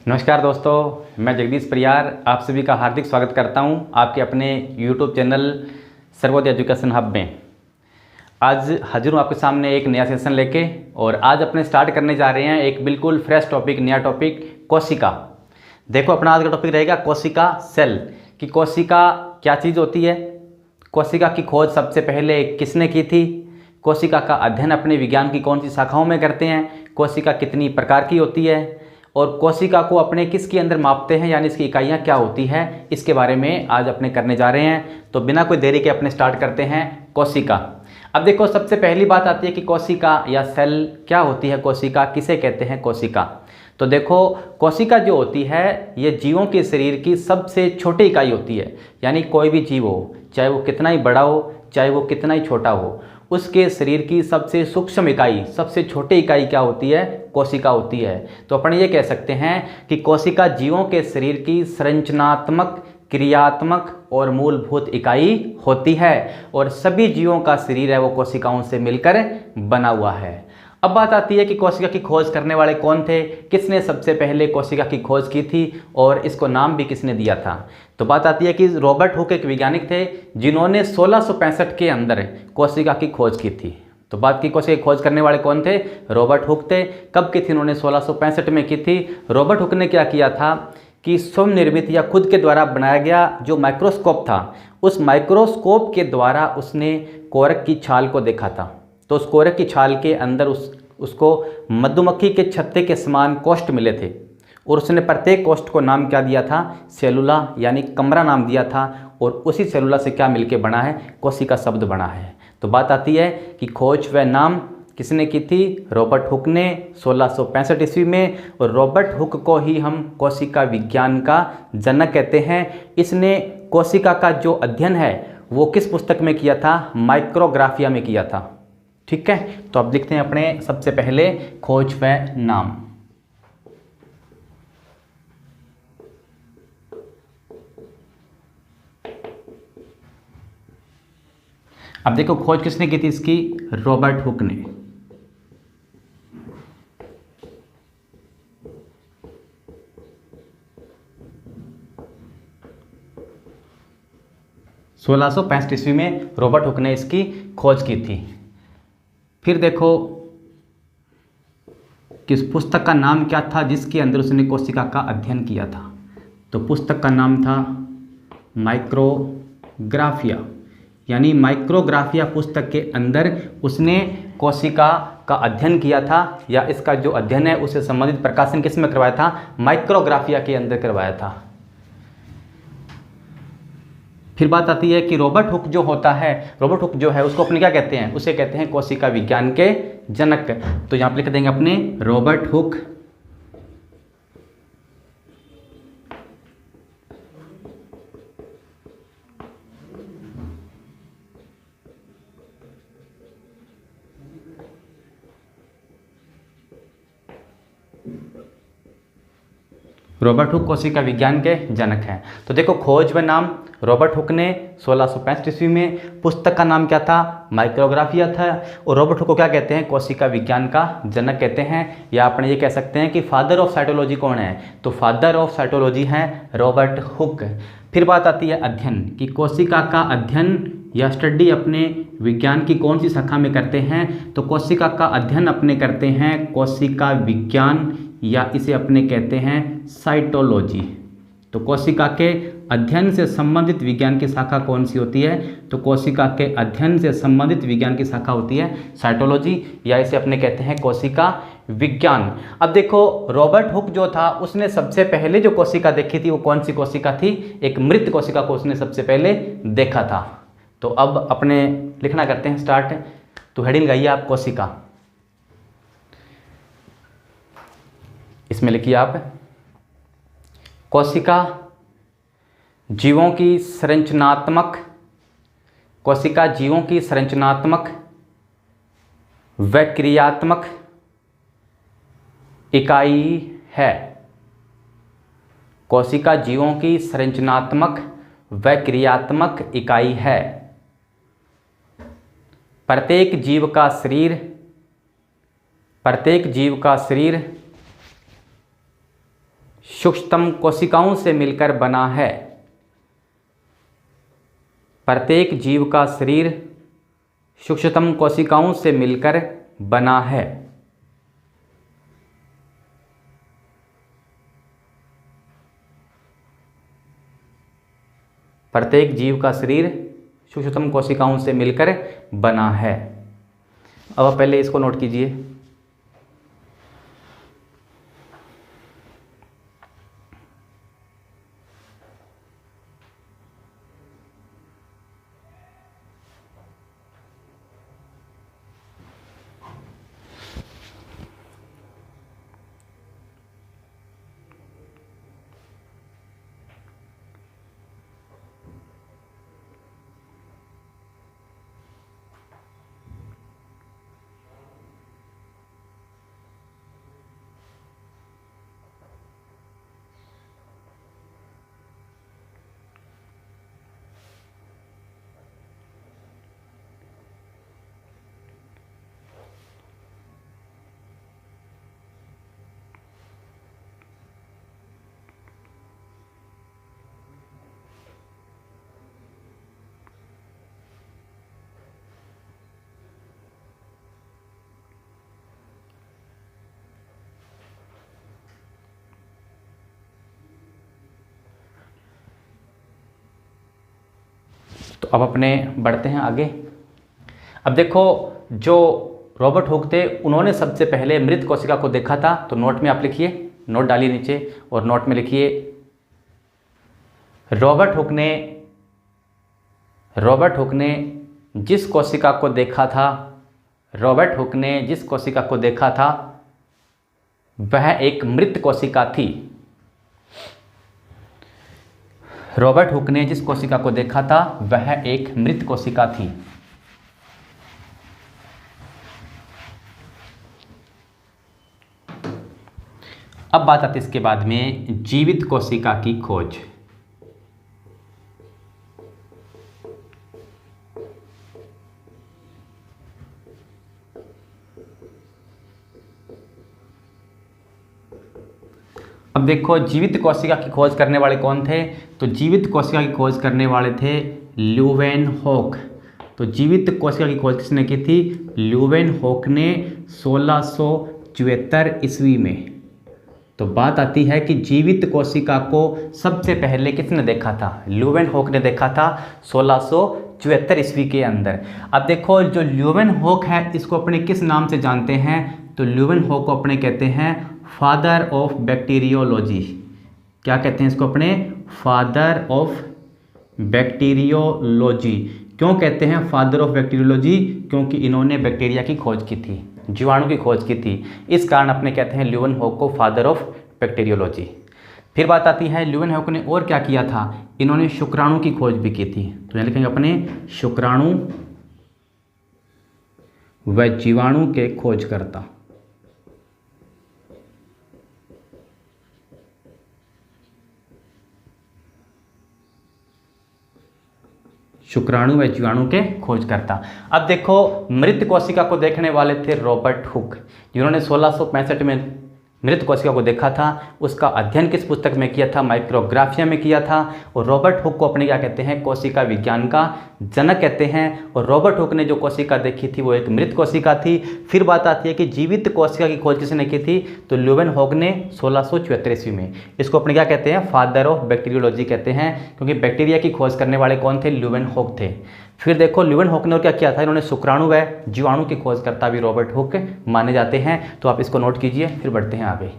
नमस्कार दोस्तों, मैं जगदीश परियार आप सभी का हार्दिक स्वागत करता हूं आपके अपने YouTube channel Sarvodaya education hub में। आज हाजिर हूं आपके सामने एक नया सेशन लेके और आज अपने स्टार्ट करने जा रहे हैं एक बिल्कुल फ्रेश टॉपिक, नया टॉपिक कोशिका। देखो, अपना आज का टॉपिक रहेगा कोशिका सेल कि कोशिका क्या चीज़ होती है, कोशिका की खोज सबसे पहले किसने की थी, कोशिका का अध्ययन अपने विज्ञान की कौन सी शाखाओं में करते हैं, कोशिका कितनी प्रकार की होती है और कोशिका को अपने किसके अंदर मापते हैं, यानी इसकी इकाइयाँ क्या होती हैं, इसके बारे में आज अपने करने जा रहे हैं। तो बिना कोई देरी के अपने स्टार्ट करते हैं कोशिका। अब देखो, सबसे पहली बात आती है कि कोशिका या सेल क्या होती है, कोशिका किसे कहते हैं कोशिका। तो देखो, कोशिका जो होती है ये जीवों के शरीर की सबसे छोटी इकाई होती है। यानी कोई भी जीव हो, चाहे वो कितना ही बड़ा हो, चाहे वो कितना ही छोटा हो, उसके शरीर की सबसे सूक्ष्म इकाई, सबसे छोटी इकाई क्या होती है, कोशिका होती है। तो अपन ये कह सकते हैं कि कोशिका जीवों के शरीर की संरचनात्मक, क्रियात्मक और मूलभूत इकाई होती है और सभी जीवों का शरीर है वो कोशिकाओं से मिलकर बना हुआ है। अब बात आती है कि कोशिका की खोज करने वाले कौन थे, किसने सबसे पहले कोशिका की खोज की थी और इसको नाम भी किसने दिया था। तो बात आती है कि रॉबर्ट हुक एक वैज्ञानिक थे जिन्होंने 1665 के अंदर कोशिका की खोज की थी। तो बात की कोशिका की खोज करने वाले कौन थे, रॉबर्ट हुक थे। कब की थी उन्होंने, 1665 में की थी। रॉबर्ट हुक ने क्या किया था कि स्वयं निर्मित या खुद के द्वारा बनाया गया जो माइक्रोस्कोप था, उस माइक्रोस्कोप के द्वारा उसने कोरक की छाल को देखा था। तो उस कोरक की छाल के अंदर उसको मधुमक्खी के छत्ते के समान कोष्ठ मिले थे और उसने प्रत्येक कोष्ठ को नाम क्या दिया था, सेलुला यानी कमरा नाम दिया था और उसी सेलुला से क्या मिलके बना है, कोशिका शब्द बना है। तो बात आती है कि खोज व नाम किसने की थी, रॉबर्ट हुक ने 1665 ईस्वी में। और रॉबर्ट हुक को ही हम कोशिका विज्ञान का जनक कहते हैं। इसने कोशिका का जो अध्ययन है वो किस पुस्तक में किया था, माइक्रोग्राफिया में किया था। ठीक है, तो अब लिखते हैं अपने सबसे पहले खोज व नाम। अब देखो, खोज किसने की थी इसकी, रॉबर्ट हुक ने। सोलह सौ पैंसठ ईस्वी में रॉबर्ट हुक ने इसकी खोज की थी। फिर देखो किस पुस्तक का नाम क्या था जिसके अंदर उसने कोशिका का अध्ययन किया था। तो पुस्तक का नाम था माइक्रोग्राफिया, यानी माइक्रोग्राफिया पुस्तक के अंदर उसने कोशिका का अध्ययन किया था, या इसका जो अध्ययन है उससे संबंधित प्रकाशन किस में करवाया था, माइक्रोग्राफिया के अंदर करवाया था। फिर बात आती है कि रॉबर्ट हुक जो होता है, रॉबर्ट हुक जो है उसको अपने क्या कहते हैं, उसे कहते हैं कोशिका विज्ञान के जनक। तो यहाँ पर लिख देंगे अपने रॉबर्ट हुक रॉबर्ट हुक कोशिका विज्ञान के जनक हैं। तो देखो, खोज व नाम रॉबर्ट हुक ने 1665 ईस्वी में, पुस्तक का नाम क्या था, माइक्रोग्राफिया था, और रॉबर्ट हुक को क्या कहते हैं, कोशिका विज्ञान का जनक कहते हैं। या अपने ये कह सकते हैं कि फादर ऑफ साइटोलॉजी कौन है, तो फादर ऑफ साइटोलॉजी हैं रॉबर्ट हुक। फिर बात आती है अध्ययन कि कोशिका का अध्ययन या स्टडी अपने विज्ञान की कौन सी शाखा में करते हैं। तो कोशिका का अध्ययन अपने करते हैं कोशिका विज्ञान, या इसे अपने कहते हैं साइटोलॉजी। तो कोशिका के अध्ययन से संबंधित विज्ञान की शाखा कौन सी होती है, तो कोशिका के अध्ययन से संबंधित विज्ञान की शाखा होती है साइटोलॉजी, या इसे अपने कहते हैं कोशिका विज्ञान। अब देखो, रॉबर्ट हुक जो था उसने सबसे पहले जो कोशिका देखी थी वो कौन सी कोशिका थी, एक मृत कोशिका को उसने सबसे पहले देखा था। तो अब अपने लिखना करते हैं स्टार्ट। तो हेडिंग लगाइए आप, कोशिका। इसमें लिखिए आप, कोशिका जीवों की संरचनात्मक, कोशिका जीवों की संरचनात्मक व क्रियात्मक इकाई है। कोशिका जीवों की संरचनात्मक व क्रियात्मक इकाई है। प्रत्येक जीव का शरीर सूक्ष्मतम कोशिकाओं से मिलकर बना है। प्रत्येक जीव का शरीर सूक्ष्मतम कोशिकाओं से मिलकर बना है। प्रत्येक जीव का शरीर सूक्ष्मतम कोशिकाओं से मिलकर बना है। अब आप पहले इसको नोट कीजिए। तो अब अपने बढ़ते हैं आगे। अब देखो, जो रॉबर्ट हुक थे उन्होंने सबसे पहले मृत कोशिका को देखा था। तो नोट में आप लिखिए, नोट डालिए नीचे और नोट में लिखिए रॉबर्ट हुक ने जिस कोशिका को देखा था, रॉबर्ट हुक ने जिस कोशिका को देखा था वह एक मृत कोशिका थी। रॉबर्ट हुक ने जिस कोशिका को देखा था वह एक मृत कोशिका थी। अब बात आती है इसके बाद में जीवित कोशिका की खोज। अब देखो, जीवित कोशिका की खोज करने वाले कौन थे? तो जीवित कोशिका की खोज करने वाले थे ल्यूवेनहोक। तो जीवित कोशिका की खोज किसने की थी? ल्यूवेनहोक ने 1674 ईस्वी में। तो बात आती है कि जीवित कोशिका को सबसे पहले किसने देखा था? ल्यूवेनहोक ने देखा था 1674 ईस्वी के अंदर। अब देखो, जो ल्यूवेनहोक है इसको अपने किस नाम से जानते हैं? तो ल्यूवेनहोक को अपने कहते हैं फादर ऑफ बैक्टीरियोलॉजी। क्या कहते हैं इसको अपने? Father of bacteriology. क्यों कहते हैं फादर ऑफ बैक्टीरियोलॉजी? क्योंकि इन्होंने बैक्टीरिया की खोज की थी, जीवाणु की खोज की थी। इस कारण अपने कहते हैं ल्यूवेनहोक को फादर ऑफ बैक्टीरियोलॉजी। फिर बात आती है ल्यूवेनहोक ने और क्या किया था? इन्होंने शुक्राणु की खोज भी की थी। तो यहाँ लिखेंगे अपने शुक्राणु व जीवाणु के खोजकर्ता। शुक्राणु व जीवाणु के खोजकर्ता। अब देखो, मृत कोशिका को देखने वाले थे रॉबर्ट हुक, जिन्होंने 1665 में मृत कोशिका को देखा था। उसका अध्ययन किस पुस्तक में किया था? माइक्रोग्राफिया में किया था। और रॉबर्ट हुक को अपने क्या कहते हैं? कोशिका विज्ञान का जनक कहते हैं। और रॉबर्ट हुक ने जो कोशिका देखी थी वो एक मृत कोशिका थी। फिर बात आती है कि जीवित कोशिका की खोज किसने की थी? तो ल्यूवेनहोक ने 1674 ईस्वी में। इसको अपने क्या कहते हैं? फादर ऑफ बैक्टीरियोलॉजी कहते हैं, क्योंकि बैक्टीरिया की खोज करने वाले कौन थे? ल्यूवेनहोक थे। फिर देखो, ल्यूवेनहोक ने और क्या किया था? इन्होंने शुक्राणु व जीवाणु के खोजकर्ता भी रॉबर्ट हुक माने जाते हैं। तो आप इसको नोट कीजिए, फिर बढ़ते हैं आगे।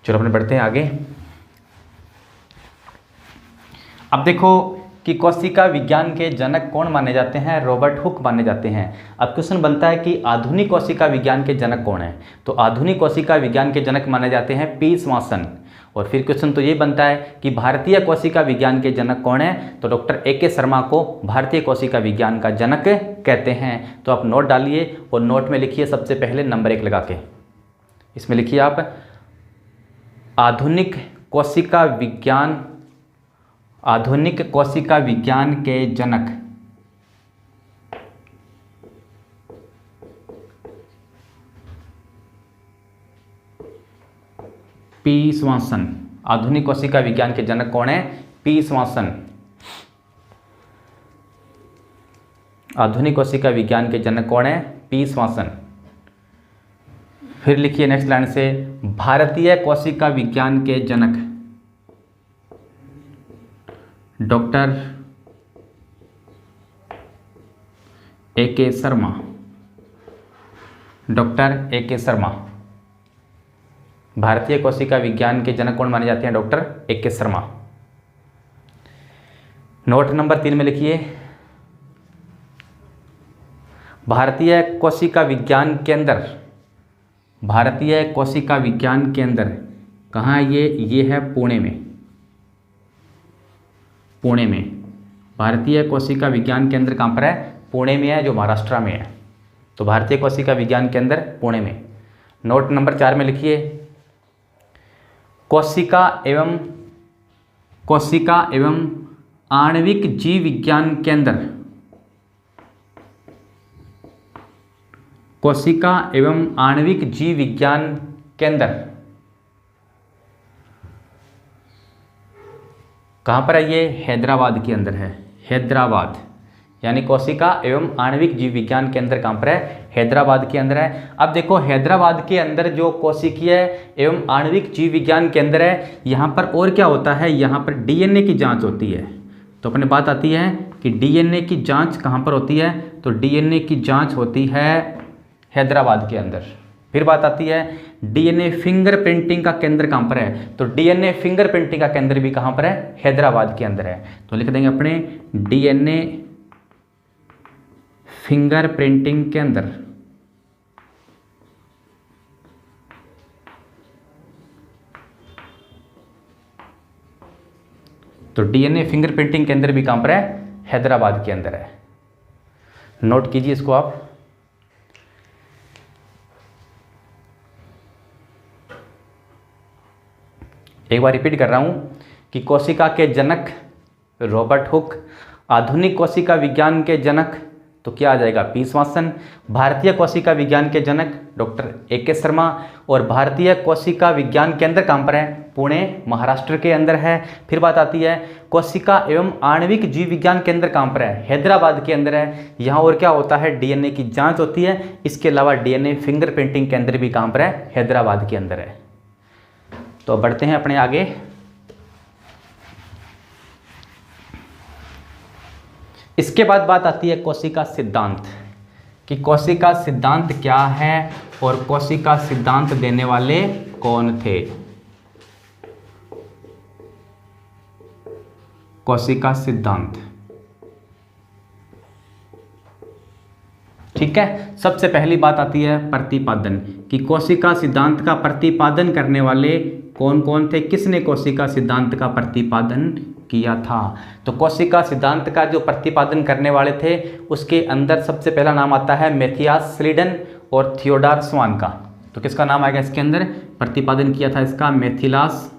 चलो अपने बढ़ते हैं आगे। अब देखो कि कोशिका विज्ञान के जनक कौन माने जाते हैं? रॉबर्ट हुक माने जाते हैं। अब क्वेश्चन बनता है कि आधुनिक कोशिका विज्ञान के जनक कौन है? तो आधुनिक कोशिका विज्ञान के जनक माने जाते हैं पी स्वासन। और फिर क्वेश्चन तो ये बनता है कि भारतीय कोशिका विज्ञान के जनक कौन है? तो डॉक्टर ए.के. शर्मा को भारतीय कोशिका विज्ञान का जनक कहते हैं। तो आप नोट डालिए और नोट में लिखिए सबसे पहले नंबर 1 लगा के। इसमें लिखिए आप आधुनिक कोशिका विज्ञान के जनक पी स्वासन। आधुनिक कोशिका विज्ञान के जनक कौन है? P Swanson. आधुनिक कोशिका विज्ञान के जनक कौन है? P Swanson. फिर लिखिए नेक्स्ट लाइन से भारतीय कोशिका विज्ञान के जनक doctor A K. Sharma. Doctor A K. Sharma. भारतीय कोशिका विज्ञान के जनक कौन माने जाते हैं? Doctor A K. Sharma. Note number 3 में लिखिए भारतीय कोशिका विज्ञान केंद्र कहाँ है? ये है पुणे में। पुणे में भारतीय कोशिका विज्ञान केंद्र कहाँ पर है? पुणे में है, जो महाराष्ट्र में है। तो भारतीय कोशिका विज्ञान केंद्र पुणे में। नोट नंबर 4 में लिखिए कोशिका एवं आणविक जीव विज्ञान केंद्र। कोशिका एवं आणविक जीव विज्ञान केंद्र कहाँ पर है? ये हैदराबाद के अंदर है। हैदराबाद यानी कोशिका एवं आणविक जीव विज्ञान केंद्र कहाँ पर है? हैदराबाद के अंदर है। अब देखो हैदराबाद के अंदर जो कोशिकीय एवं आणविक जीव विज्ञान केंद्र है, यहाँ पर और क्या होता है? यहाँ पर डीएनए की जांच होती है। तो अपने बात आती है कि डीएनए की जांच कहाँ पर होती है? तो डीएनए की जांच होती है हैदराबाद के अंदर। फिर बात आती है डीएनए फिंगरप्रिंटिंग का केंद्र कहाँ पर है? तो डीएनए फिंगरप्रिंटिंग का केंद्र भी कहाँ पर है? हैदराबाद के अंदर है। तो लिख देंगे अपने डीएनए फिंगरप्रिंटिंग केंद्र तो डीएनए फिंगरप्रिंटिंग केंद्र भी कहाँ पर है? हैदराबाद के अंदर है। नोट कीजिए इसको आप। एक बार रिपीट कर रहा हूं कि कोशिका के जनक रॉबर्ट हुक, आधुनिक कोशिका विज्ञान के जनक तो क्या आ जाएगा? पी स्वासन। भारतीय कोशिका विज्ञान के जनक डॉक्टर ए.के. शर्मा। और भारतीय कोशिका विज्ञान केंद्र कहाँ पर है? पुणे महाराष्ट्र के अंदर है। फिर बात आती है कोशिका एवं आणविक जीव विज्ञान केंद्र कहाँ पर है? हैदराबाद के अंदर है। यहाँ और क्या होता है? डीएनए की जांच होती है। इसके अलावा डीएनए फिंगरप्रिंटिंग केंद्र भी कहाँ पर है? हैदराबाद के अंदर है। तो बढ़ते हैं अपने आगे। इसके बाद बात आती है कोशिका सिद्धांत कि कोशिका सिद्धांत क्या है और कोशिका सिद्धांत देने वाले कौन थे? कोशिका सिद्धांत, ठीक है। सबसे पहली बात आती है प्रतिपादन कि कोशिका सिद्धांत का प्रतिपादन करने वाले कौन कौन थे? किसने कोशिका सिद्धांत का प्रतिपादन किया था? तो कोशिका सिद्धांत का जो प्रतिपादन करने वाले थे उसके अंदर सबसे पहला नाम आता है मैथियास स्लीडन और थियोडोर स्वान का। तो किसका नाम आएगा इसके अंदर? प्रतिपादन किया था इसका मैथियास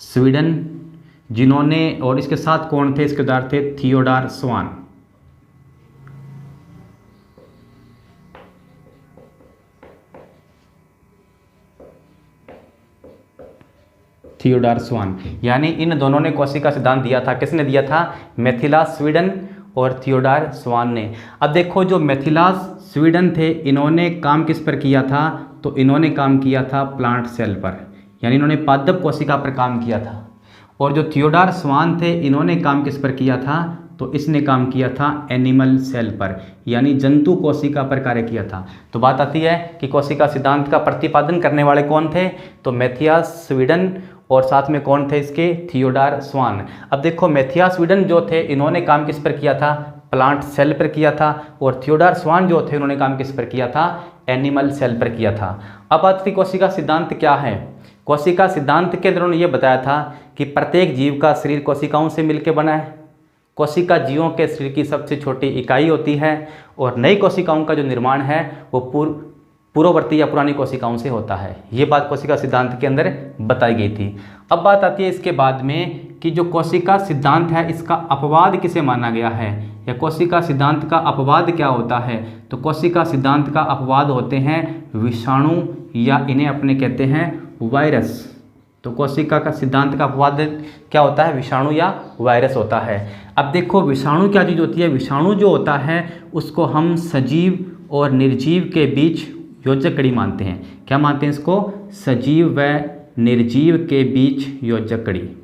स्वीडन, जिन्होंने, और इसके साथ कौन थे? इसके उदार थे थियोडोर स्वान। थियोडोर स्वान, यानी इन दोनों ने कोशिका सिद्धांत दिया था। किसने दिया था? मैथियास स्वीडन और थियोडोर स्वान ने। अब देखो जो मैथियास स्वीडन थे इन्होंने काम किस पर किया था? तो इन्होंने काम किया था प्लांट सेल पर, यानी इन्होंने पादप कोशिका पर काम किया था। और जो थियोडोर स्वान थे इन्होंने काम किस पर किया था? तो इसने काम किया था एनिमल सेल पर, यानी जंतु कोशिका पर कार्य किया था। तो बात आती है कि कोशिका सिद्धांत का प्रतिपादन करने वाले कौन थे, तो मैथियास स्वीडन, और साथ में कौन थे इसके, थियोडोर स्वान। अब देखो मैथियास स्वीडन जो थे इन्होंने काम किस पर किया था, प्लांट सेल पर किया था, और थियोडोर स्वान जो थे उन्होंने काम किस पर किया था, एनिमल सेल पर किया था। अब बात थी कोशिका सिद्धांत क्या है। कोशिका सिद्धांत के अंदर उन्होंने ये बताया था कि प्रत्येक जीव का शरीर कोशिकाओं से मिलकर बना है, कोशिका जीवों के शरीर की सबसे छोटी इकाई होती है, और नई कोशिकाओं का जो निर्माण है वो पूर्ववर्ती या पुरानी कोशिकाओं से होता है। ये बात कोशिका सिद्धांत के अंदर बताई गई थी। अब बात आती है इसके बाद में कि जो कोशिका सिद्धांत है इसका अपवाद किसे माना गया है, या कोशिका सिद्धांत का अपवाद क्या होता है। तो कोशिका सिद्धांत का अपवाद होते हैं विषाणु, या इन्हें अपने कहते हैं वायरस। तो कोशिका का सिद्धांत का अपवाद क्या होता है, विषाणु या वायरस होता है। अब देखो विषाणु क्या चीज़ होती है, विषाणु जो होता है उसको हम सजीव और निर्जीव के बीच योजक कड़ी मानते हैं। क्या मानते हैं इसको, सजीव व निर्जीव के बीच योजक कड़ी।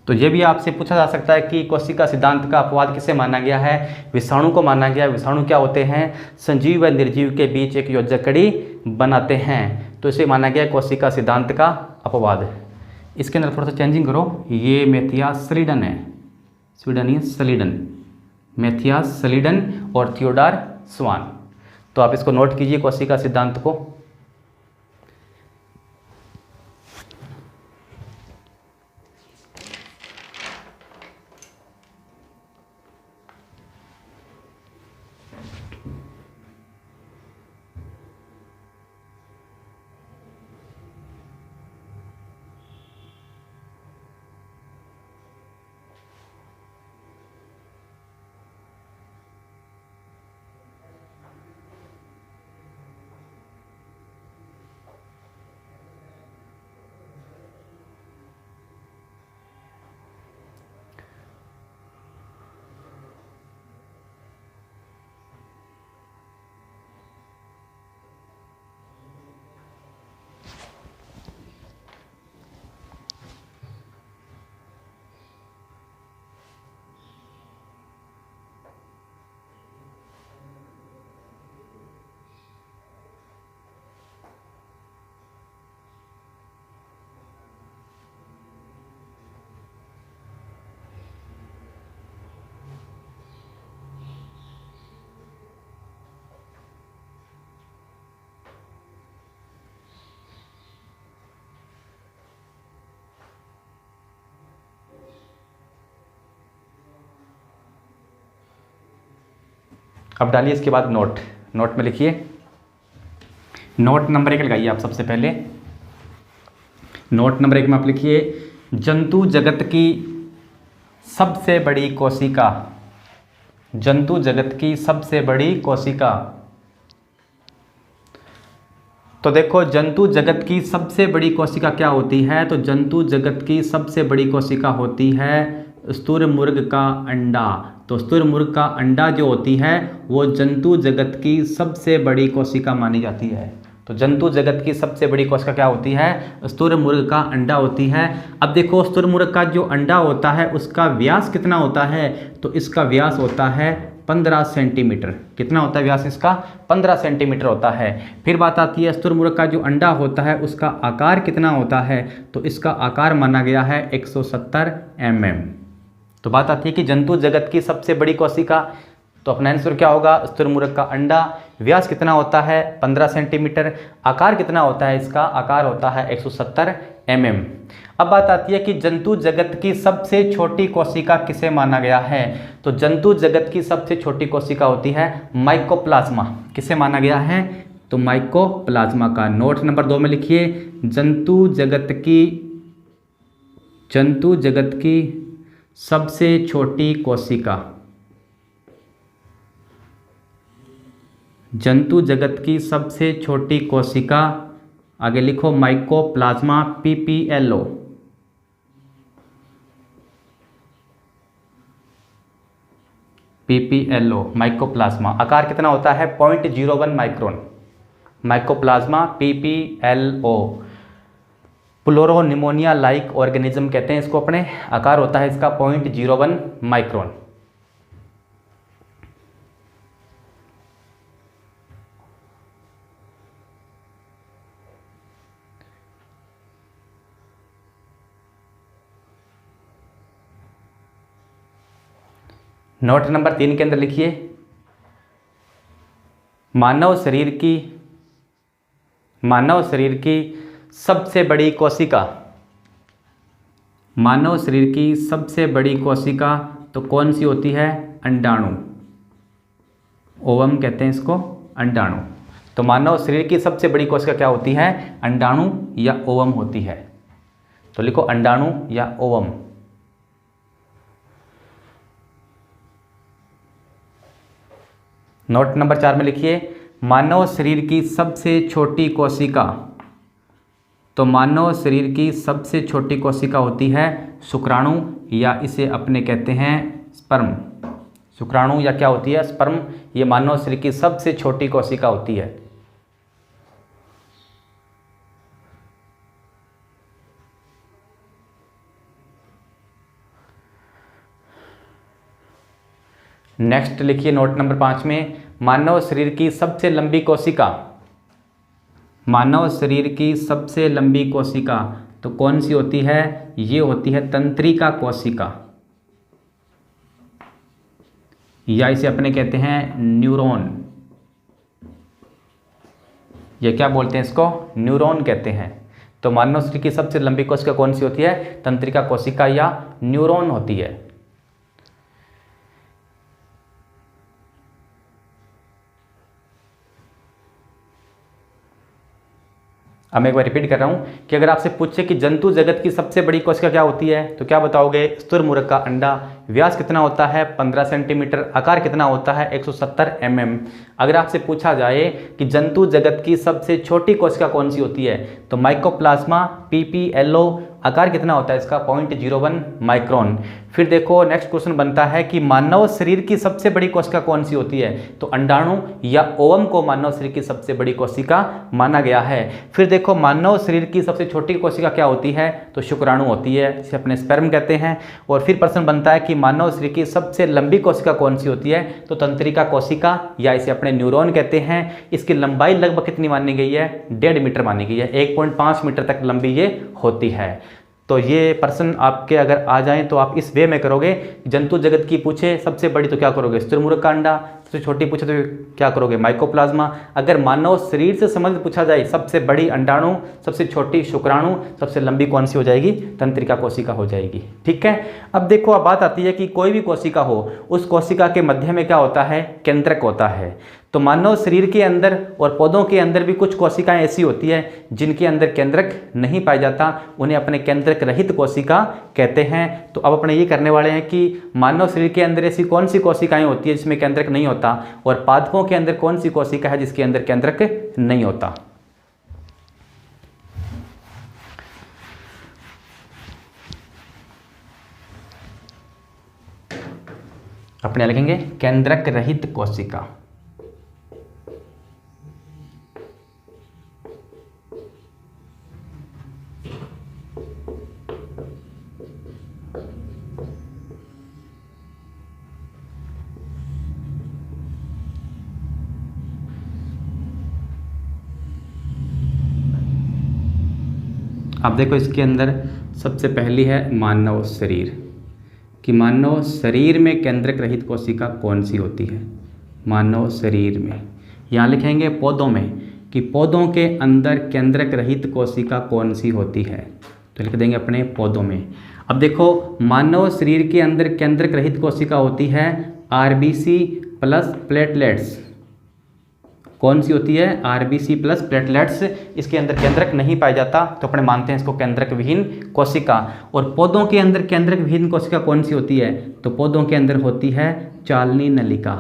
तो ये भी आपसे पूछा जा सकता है कि कोशिका सिद्धांत का अपवाद किसे माना गया है, विषाणु को माना गया। विषाणु क्या होते हैं, सजीव व निर्जीव के बीच एक योजक कड़ी बनाते हैं, तो इसे माना गया कोशिका सिद्धांत का अपवाद। इसके अंदर थोड़ा सा चेंजिंग करो, ये मैथियास स्वीडन है, स्वीडन ही स्वीडन, मैथियास स्वीडन और थियोडोर स्वान। तो आप इसको नोट कीजिए कोशिका सिद्धांत को। अब डालिए इसके बाद नोट, नोट में लिखिए, नोट नंबर 1 लगाइए आप सबसे पहले। नोट नंबर 1 में आप लिखिए, जंतु जगत की सबसे बड़ी कोशिका, जंतु जगत की सबसे बड़ी कोशिका। तो देखो जंतु जगत की सबसे बड़ी कोशिका क्या होती है, तो जंतु जगत की सबसे बड़ी कोशिका होती है स्तुरमुर्ग का अंडा। तो स्तुरमुर्ग का अंडा जो होती है वो जंतु जगत की सबसे बड़ी कोशिका मानी जाती है। तो जंतु जगत की सबसे बड़ी कोशिका क्या होती है, स्तुरमुर्ग का अंडा होती है। अब देखो स्तुरमुर्ग का जो अंडा होता है उसका व्यास कितना होता है, तो इसका व्यास होता है 15 सेंटीमीटर। कितना होता है व्यास इसका, 15 सेंटीमीटर होता है। फिर बात आती है स्तुरमुर्ग का जो अंडा होता है उसका आकार कितना होता है, तो इसका आकार माना गया है 170 mm। तो बात आती है कि जंतु जगत की सबसे बड़ी कोशिका, तो अपना आंसर क्या होगा, स्तुरमुर्ग का अंडा। व्यास कितना होता है 15 सेंटीमीटर। आकार कितना होता है इसका, आकार होता है 170 mm। अब बात आती है कि जंतु जगत की सबसे छोटी कोशिका किसे माना गया है, तो जंतु जगत की सबसे छोटी कोशिका होती है माइकोप्लाज्मा। किसे माना गया है, तो माइकोप्लाज्मा का। नोट नंबर 2 में लिखिए, जंतु जगत की सबसे छोटी कोशिका, जंतु जगत की सबसे छोटी कोशिका, आगे लिखो माइकोप्लाज्मा PPLO। PPLO माइकोप्लाज्मा, आकार कितना होता है 0.01 micron. Mycoplasma PPLO pleuropneumonia like organism कहते हैं इसको, अपने आकार होता है इसका 0.01 माइक्रोन। नोट नंबर 3 के अंदर लिखिए, मानव शरीर की सबसे बड़ी कोशिका, मानव शरीर की सबसे बड़ी कोशिका तो कौन सी होती है? अंडाणु, ओवम कहते हैं इसको, अंडाणु। तो मानव शरीर की सबसे बड़ी कोशिका क्या होती है? अंडाणु या ओवम होती है। तो लिखो अंडाणु या ओवम। नोट नंबर 4 में लिखिए, मानव शरीर की सबसे छोटी कोशिका, तो मानव शरीर की सबसे छोटी कोशिका होती है शुक्राणु, या इसे अपने कहते हैं स्पर्म। शुक्राणु या क्या होती है? स्पर्म। ये मानव शरीर की सबसे छोटी कोशिका होती है। नेक्स्ट लिखिए नोट नंबर 5 में, मानव शरीर की सबसे लंबी कोशिका, मानव शरीर की सबसे लंबी कोशिका तो कौन सी होती है? ये होती है तंत्रिका कोशिका, या इसे अपने कहते हैं न्यूरॉन। ये क्या बोलते हैं इसको? न्यूरॉन कहते हैं। तो मानव शरीर की सबसे लंबी कोशिका कौन सी होती है? तंत्रिका कोशिका या न्यूरॉन होती है। अब मैं एक बार रिपीट कर रहा हूँ कि अगर आपसे पूछे कि जंतु जगत की सबसे बड़ी कोशिका क्या होती है तो क्या बताओगे? स्तुरमुर्ग का अंडा। व्यास कितना होता है? 15 सेंटीमीटर। आकार कितना होता है? 170 mm। अगर आपसे पूछा जाए कि जंतु जगत की सबसे छोटी कोशिका कौन सी होती है तो माइकोप्लाज्मा PPLO। आकार कितना होता है इसका? 0.01 माइक्रोन। फिर देखो नेक्स्ट क्वेश्चन बनता है कि मानव शरीर की सबसे बड़ी कोशिका कौन सी होती है तो अंडाणु या ओवम को मानव शरीर की सबसे बड़ी कोशिका माना गया है। फिर देखो मानव शरीर की सबसे छोटी कोशिका क्या होती है तो शुक्राणु होती है, इसे अपने स्पर्म कहते हैं। और फिर प्रश्न बनता है कि मानव शरीर की सबसे लंबी कोशिका कौन सी होती है तो तंत्रिका कोशिका, या इसे अपने न्यूरॉन कहते हैं। इसकी लंबाई लगभग कितनी मानी गई है? 1.5 मीटर मानी गई है, 1.5 मीटर तक लंबी ये होती है। तो ये प्रश्न आपके अगर आ जाएं तो आप इस वे में करोगे, जंतु जगत की पूछे सबसे बड़ी तो क्या करोगे? स्तुरमुर्ग का अंडा। सबसे छोटी पूछे तो क्या करोगे? माइकोप्लाज्मा। अगर मानव शरीर से संबंधित पूछा जाए सबसे बड़ी अंडाणु, सबसे छोटी शुक्राणु, सबसे लंबी कौन सी हो जाएगी? तंत्रिका कोशिका हो जाएगी। ठीक है। अब देखो अब बात आती है कि कोई भी कोशिका हो उस कोशिका के मध्य में क्या होता है? केंद्रक होता है। तो मानव शरीर के अंदर और पौधों के अंदर भी कुछ कोशिकाएं ऐसी होती है जिनके अंदर केंद्रक नहीं पाया जाता, उन्हें अपने केंद्रक रहित कोशिका कहते हैं। तो अब अपने ये करने वाले हैं कि मानव शरीर के अंदर ऐसी कौन सी कोशिकाएं होती है जिसमें केंद्रक नहीं होता, और पादपों के अंदर कौन सी कोशिका है जिसके अंदर केंद्रक नहीं होता। अपने लिखेंगे केंद्रक रहित कोशिका। अब देखो इसके अंदर सबसे पहली है मानव शरीर, कि मानव शरीर में केंद्रक रहित कोशिका कौन सी होती है? मानव शरीर में। यहाँ लिखेंगे पौधों में, कि पौधों के अंदर केंद्रक रहित कोशिका कौन सी होती है, तो लिख देंगे अपने पौधों में। अब देखो मानव शरीर के अंदर केंद्रक रहित कोशिका होती है RBC प्लस प्लेटलेट्स। कौन सी होती है? RBC plus platelets. इसके अंदर केंद्रक नहीं पाया जाता तो अपने मानते हैं इसको केंद्रक विहीन कोशिका। और पौधों के अंदर केंद्रक विहीन कोशिका कौन सी होती है तो पौधों के अंदर होती है चालनी नलिका।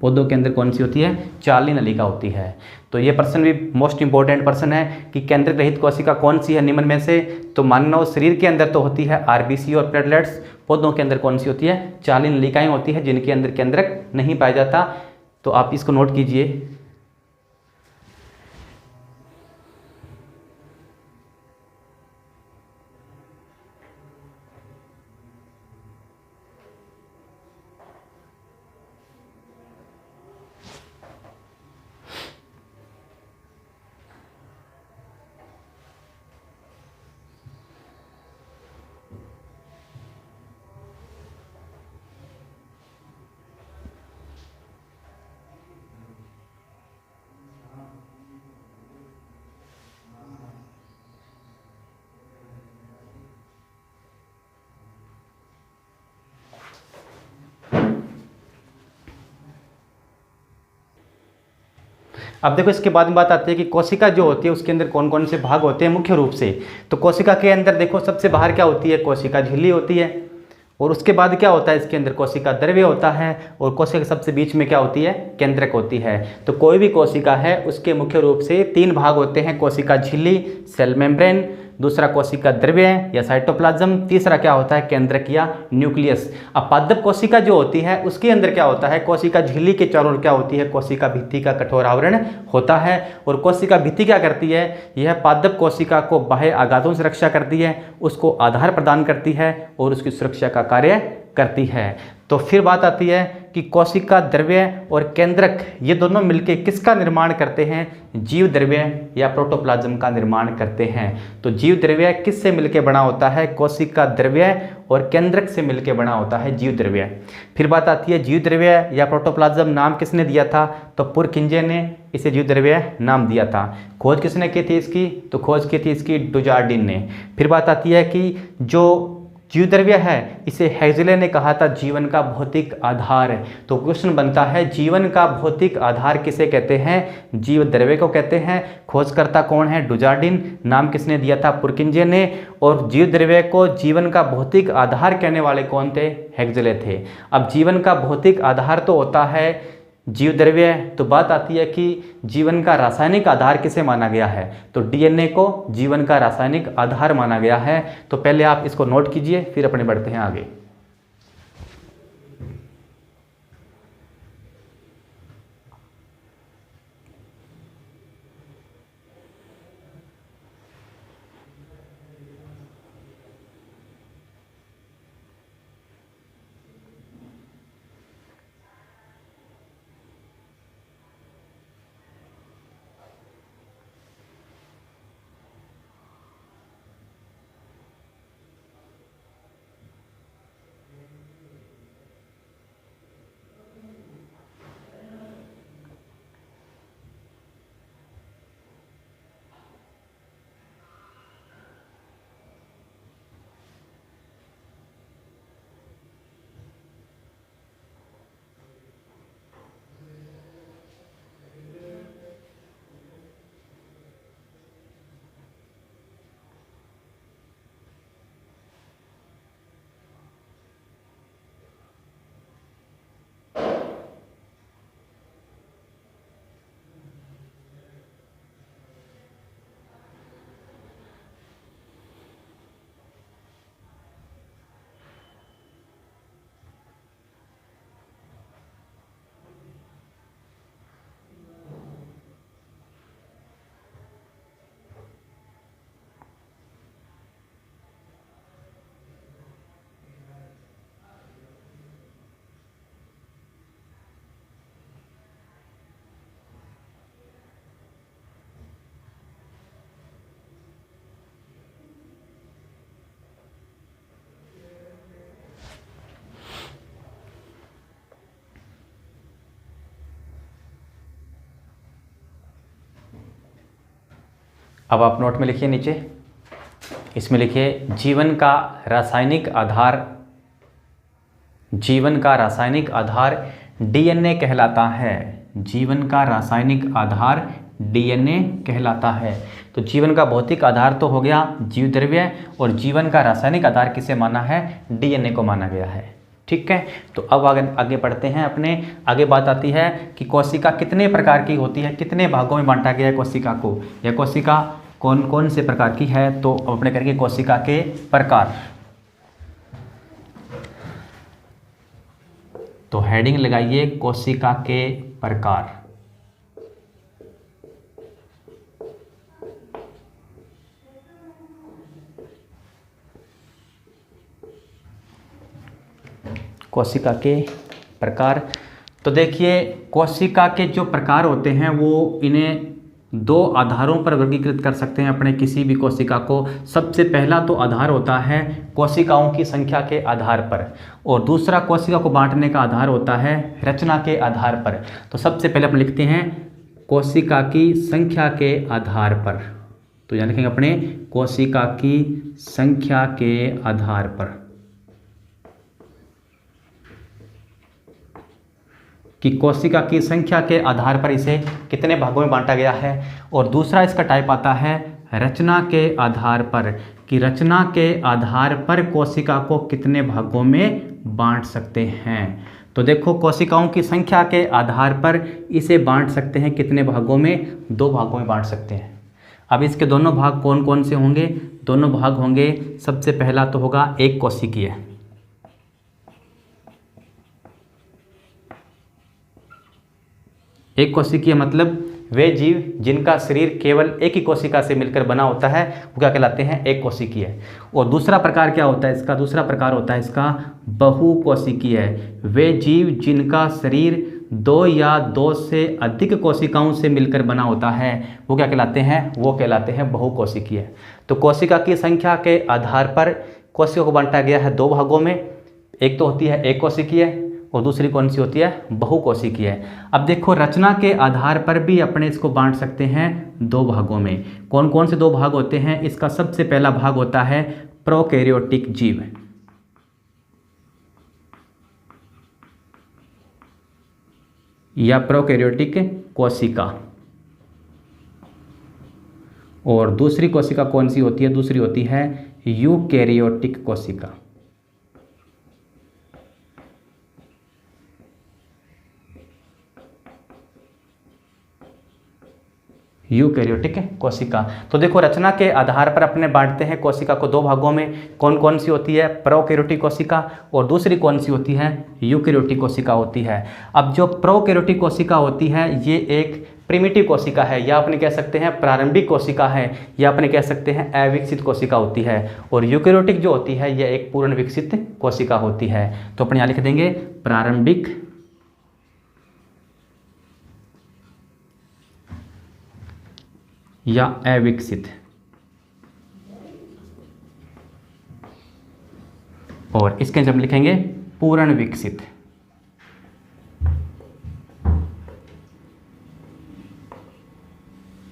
पौधों के अंदर कौन सी होती है? चालनी नलिका होती है। तो ये प्रश्न भी मोस्ट इंपॉर्टेंट प्रश्न है कि केंद्रक रहित कोशिका कौन सी है निम्न में से। तो मानव शरीर के अंदर तो होती है आरबीसी और प्लेटलेट्स, पौधों के अंदर कौन सी होती है, चालीय नलिकाएं होती है जिनके अंदर केंद्रक नहीं पाया जाता। तो आप इसको नोट कीजिए। अब देखो इसके बाद में बात आती है कि कोशिका जो होती है उसके अंदर कौन कौन से भाग होते हैं मुख्य रूप से। तो कोशिका के अंदर देखो सबसे बाहर क्या होती है, कोशिका झिल्ली होती है, और उसके बाद क्या होता है, इसके अंदर कोशिका द्रव्य होता है, और कोशिका के सबसे बीच में क्या होती है, केंद्रक होती है। तो कोई भी कोशिका है उसके मुख्य रूप से 3 भाग होते हैं, कोशिका झिल्ली, सेल मेम्ब्रेन, दूसरा कोशिका द्रव्य या साइटोप्लाज्म, तीसरा क्या होता है, केंद्रक या न्यूक्लियस। अब पादप कोशिका जो होती है उसके अंदर क्या होता है, कोशिका झिल्ली के चारों ओर क्या होती है, कोशिका भित्ति का कठोर आवरण होता है। और कोशिका भित्ति क्या करती है, यह पादप कोशिका को बाह्य आघातों से रक्षा करती है, उसको आधार प्रदान करती है और उसकी सुरक्षा का कार्य करती है। तो फिर बात आती है कि कोशिका द्रव्य और केंद्रक ये दोनों मिलकर किसका निर्माण करते हैं, जीव द्रव्य या प्रोटोप्लाज्म का निर्माण करते हैं। तो जीव द्रव्य किससे मिलकर बना होता है, कोशिका द्रव्य और केंद्रक से मिलकर बना होता है जीव द्रव्य। फिर बात आती है जीव द्रव्य या प्रोटोप्लाज्म नाम किसने दिया था, तो पुरकिंजे ने इसे जीव द्रव्य नाम दिया था। खोज किसने की थी इसकी, तो खोज की थी इसकी डुजार्डिन ने। फिर बात आती है कि जो जीव द्रव्य है इसे हेगेले ने कहा था जीवन का भौतिक आधार। तो क्वेश्चन बनता है जीवन का भौतिक आधार किसे कहते हैं, जीव द्रव्य को कहते हैं। खोजकर्ता कौन है, डुजार्डिन, नाम किसने दिया था, पुरकिंजे ने। और जीव द्रव्य को जीवन का भौतिक आधार कहने वाले कौन थे, हेगेले थे। अब जीवन का भौतिक आधार तो होता है जीव द्रव्य, तो बात आती है कि जीवन का रासायनिक आधार किसे माना गया है, तो डीएनए को जीवन का रासायनिक आधार माना गया है। तो पहले आप इसको नोट कीजिए फिर अपने बढ़ते हैं आगे। अब आप नोट में लिखिए नीचे, इसमें लिखिए जीवन का रासायनिक आधार, जीवन का रासायनिक आधार डीएनए कहलाता है। जीवन का रासायनिक आधार डीएनए कहलाता है। तो जीवन का भौतिक आधार तो हो गया जीव द्रव्य, और जीवन का रासायनिक आधार किसे माना है, डीएनए को माना गया है। ठीक है। तो अब आगे आगे बढ़ते हैं अपने। आगे बात आती है कि कोशिका कितने प्रकार की होती है, कितने भागों में बांटा गया है कोशिका को, या कोशिका कौन कौन से प्रकार की है। तो अब अपने करेंगे कोशिका के प्रकार। तो हेडिंग लगाइए कोशिका के प्रकार। कोशिका के प्रकार। तो देखिए कोशिका के जो प्रकार होते हैं वो इन्हें दो आधारों पर वर्गीकृत कर सकते हैं अपने किसी भी कोशिका को। सबसे पहला तो आधार होता है कोशिकाओं की संख्या के आधार पर, और दूसरा कोशिका को बांटने का आधार होता है रचना के आधार पर। तो सबसे पहले हम लिखते हैं कोशिका की संख्या के आधार पर। तो यहाँ लिखेंगे अपने कोशिका की संख्या के आधार पर, कि कोशिका की संख्या के आधार पर इसे कितने भागों में बांटा गया है। और दूसरा इसका टाइप आता है रचना के आधार पर, कि रचना के आधार पर कोशिका को कितने भागों में बांट सकते हैं। तो देखो कोशिकाओं की संख्या के आधार पर इसे बांट सकते हैं कितने भागों में, 2 भागों में बांट सकते हैं। अब इसके दोनों भाग कौन कौन से होंगे, दोनों भाग होंगे, सबसे पहला तो होगा एक कोशिकीय। एक कोशिकीय मतलब वे जीव जिनका शरीर केवल एक ही कोशिका से मिलकर बना होता है वो क्या कहलाते हैं, एक कोशिकीय। और दूसरा प्रकार क्या होता है इसका, दूसरा प्रकार होता है इसका बहुकोशिकीय। वे जीव जिनका शरीर 2 या 2 से अधिक कोशिकाओं से मिलकर बना होता है वो क्या कहलाते हैं, वो कहलाते हैं बहुकोशिकीय। तो कोशिका की संख्या के आधार पर कोशिका को बांटा गया है 2 भागों में। एक तो होती है एक कोशिकीय और दूसरी कौन सी होती है, बहुकोशिकीय। अब देखो रचना के आधार पर भी अपने इसको बांट सकते हैं 2 भागों में। कौन कौन से 2 भाग होते हैं, इसका सबसे पहला भाग होता है प्रोकैरियोटिक जीव, या प्रोकैरियोटिक कोशिका। और दूसरी कोशिका कौन सी होती है, दूसरी होती है यूकैरियोटिक कोशिका। यूकैरियोटिक कोशिका। तो देखो रचना के आधार पर अपने बांटते हैं कोशिका को 2 भागों में। कौन कौन सी होती है, प्रोकैरियोटिक कोशिका, और दूसरी कौन सी होती है, यूकैरियोटिक कोशिका होती है। अब जो प्रोकैरियोटिक कोशिका होती है ये एक प्रिमिटिव कोशिका है, या अपने कह सकते हैं प्रारंभिक कोशिका है, या अपने कह सकते हैं अविकसित कोशिका होती है। और यूकैरियोटिक जो होती है यह एक पूर्ण विकसित कोशिका होती है। तो अपने यहाँ लिख देंगे प्रारंभिक या अविकसित, और इसके जब लिखेंगे पूर्ण विकसित।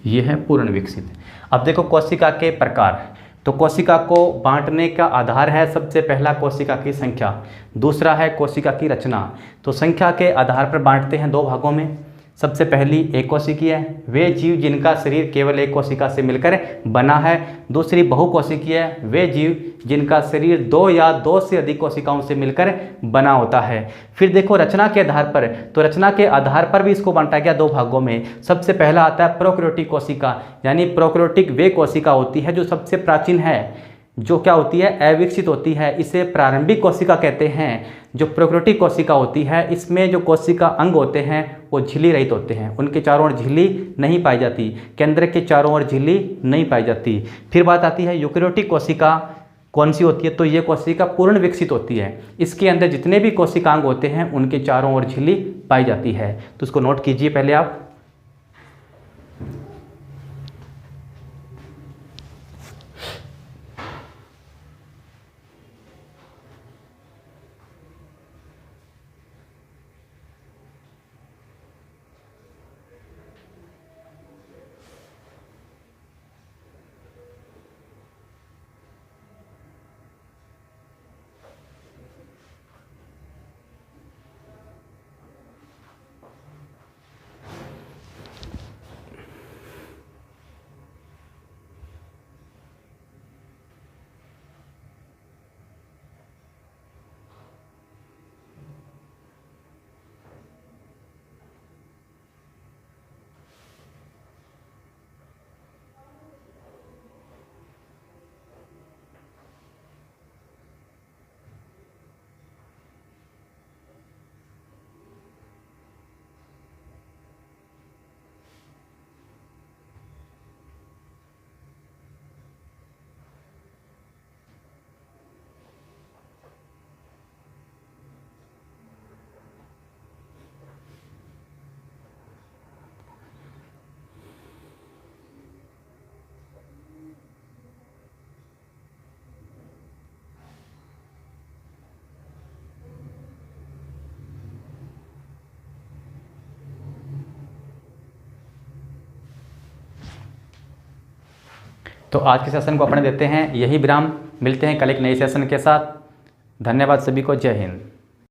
यह है पूर्ण विकसित। अब देखो कोशिका के प्रकार। तो कोशिका को बांटने का आधार है सबसे पहला कोशिका की संख्या, दूसरा है कोशिका की रचना। तो संख्या के आधार पर बांटते हैं 2 भागों में। सबसे पहली एक कोशिकीय, वे जीव जिनका शरीर केवल एक कोशिका से मिलकर बना है। दूसरी बहुकोशिकीय, वे जीव जिनका शरीर 2 या 2 से अधिक कोशिकाओं से मिलकर बना होता है। फिर देखो रचना के आधार पर, तो रचना के आधार पर भी इसको बांटा गया 2 भागों में। सबसे पहला आता है प्रोकैरियोटिक कोशिका, यानी प्रोकैरियोटिक वे कोशिका होती है जो सबसे प्राचीन है, जो क्या होती है, अविकसित होती है। इसे प्रारंभिक कोशिका कहते हैं। जो प्रोकैरियोटिक कोशिका होती है इसमें जो कोशिका अंग होते हैं वो झिल्ली रहित होते हैं, उनके चारों ओर झिल्ली नहीं पाई जाती, केंद्र के चारों ओर झिल्ली नहीं पाई जाती। फिर बात आती है यूकैरियोटिक कोशिका कौन सी होती है, तो ये कोशिका पूर्ण विकसित होती है। इसके अंदर जितने भी कोशिकांग होते हैं उनके चारों ओर झिल्ली पाई जाती है। तो उसको नोट कीजिए पहले आप। तो आज के सेशन को अपने देते हैं यही विराम। मिलते हैं कल एक नए सेशन के साथ। धन्यवाद सभी को। जय हिंद।